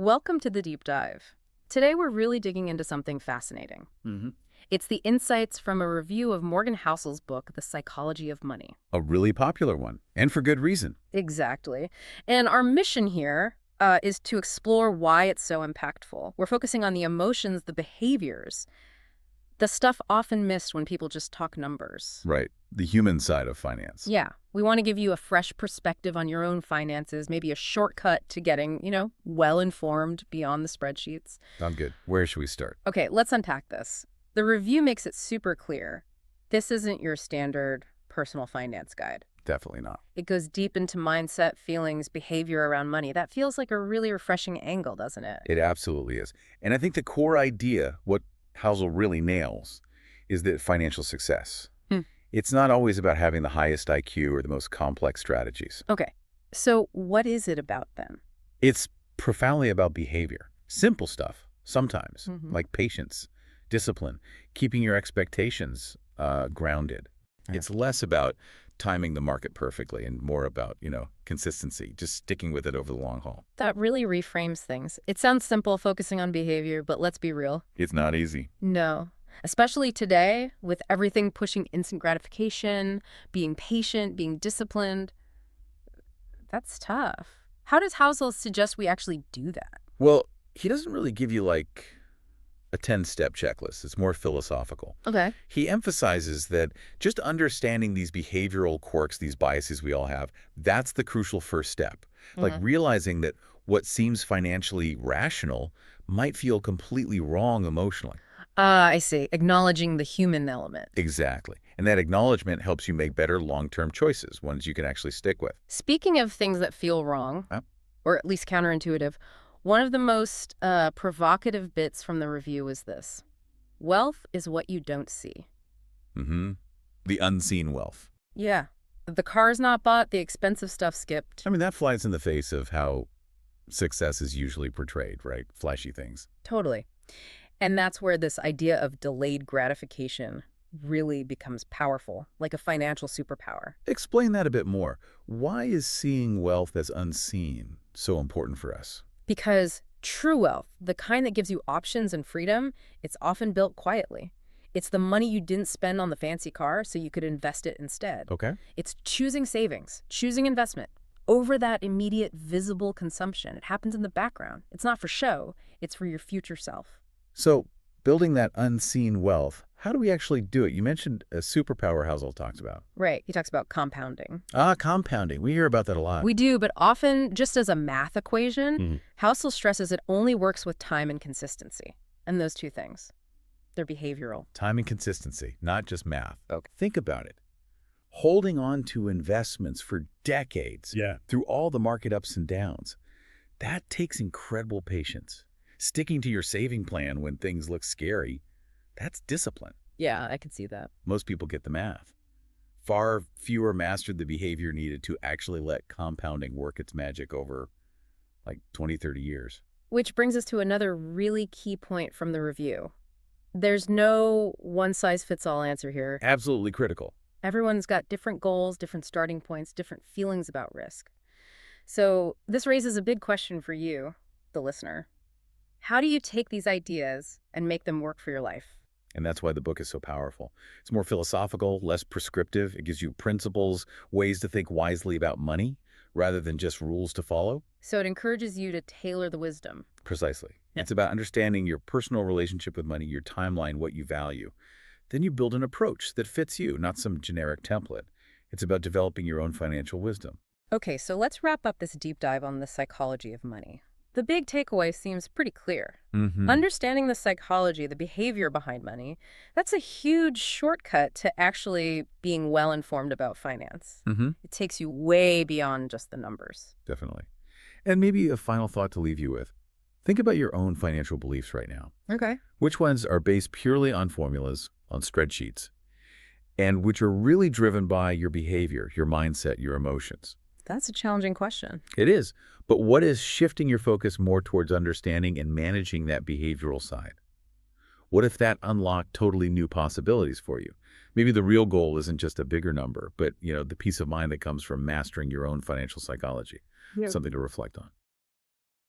Welcome to the deep dive. Today we're really digging into something fascinating. hmm It's the insights from a review of Morgan Housel's book, The Psychology of Money. A really popular one, and for good reason. Exactly. And our mission here is to explore why it's so impactful. We're focusing on the emotions, the behaviors, the stuff often missed when people just talk numbers. Right. The human side of finance. Yeah, we want to give you a fresh perspective on your own finances, maybe a shortcut to getting, well-informed beyond the spreadsheets. Sound good. Where should we start? Okay, let's unpack this. The review makes it super clear. This isn't your standard personal finance guide. Definitely not. It goes deep into mindset, feelings, behavior around money. That feels like a really refreshing angle, doesn't it? It absolutely is. And I think the core idea, what Housel really nails, is that financial success. Hmm. It's not always about having the highest IQ or the most complex strategies. Okay, so what is it about then? It's profoundly about behavior. Simple stuff, sometimes, Mhm. like patience, discipline, keeping your expectations grounded. Yeah. It's less about timing the market perfectly and more about, consistency, just sticking with it over the long haul. That really reframes things. It sounds simple, focusing on behavior, but let's be real. It's not easy. No. Especially today, with everything pushing instant gratification, being patient, being disciplined. That's tough. How does Housel suggest we actually do that? Well, he doesn't really give you like a 10-step checklist. It's more philosophical. Okay. He emphasizes that just understanding these behavioral quirks, these biases we all have, that's the crucial first step. Like realizing that what seems financially rational might feel completely wrong emotionally. I see. Acknowledging the human element. Exactly. And that acknowledgement helps you make better long-term choices, ones you can actually stick with. Speaking of things that feel wrong, Huh? or at least counterintuitive, one of the most provocative bits from the review is this. Wealth is what you don't see. Mm-hmm. The unseen wealth. Yeah. The car's not bought, the expensive stuff skipped. I mean, that flies in the face of how success is usually portrayed, right? Flashy things. Totally. And that's where this idea of delayed gratification really becomes powerful, like a financial superpower. Explain that a bit more. Why is seeing wealth as unseen so important for us? Because true wealth, the kind that gives you options and freedom, it's often built quietly. It's the money you didn't spend on the fancy car so you could invest it instead. Okay. It's choosing savings, choosing investment over that immediate visible consumption. It happens in the background. It's not for show, it's for your future self. So, building that unseen wealth, how do we actually do it? You mentioned a superpower Housel talks about. Right, he talks about compounding. Compounding. We hear about that a lot. We do, but often just as a math equation, Mhm. Housel stresses it only works with time and consistency. And those two things, they're behavioral. Time and consistency, not just math. Okay. Think about it. Holding on to investments for decades through all the market ups and downs, that takes incredible patience. Sticking to your saving plan when things look scary, that's discipline. Yeah, I could see that. Most people get the math. Far fewer mastered the behavior needed to actually let compounding work its magic over like 20, 30 years. Which brings us to another really key point from the review. There's no one-size-fits-all answer here. Absolutely critical. Everyone's got different goals, different starting points, different feelings about risk. So this raises a big question for you, the listener. How do you take these ideas and make them work for your life? And that's why the book is so powerful. It's more philosophical, less prescriptive. It gives you principles, ways to think wisely about money, rather than just rules to follow. So it encourages you to tailor the wisdom. Precisely. Yeah. It's about understanding your personal relationship with money, your timeline, what you value. Then you build an approach that fits you, not some generic template. It's about developing your own financial wisdom. Okay, so let's wrap up this deep dive on the psychology of money. The big takeaway seems pretty clear. Understanding the psychology, the behavior behind money, that's a huge shortcut to actually being well-informed about finance. It takes you way beyond just the numbers. Definitely. And maybe a final thought to leave you with. Think about your own financial beliefs right now. Okay. Which ones are based purely on formulas, on spreadsheets, and which are really driven by your behavior, your mindset, your emotions? That's a challenging question. It is. But what is shifting your focus more towards understanding and managing that behavioral side? What if that unlocked totally new possibilities for you? Maybe the real goal isn't just a bigger number, but the peace of mind that comes from mastering your own financial psychology. Yeah. Something to reflect on.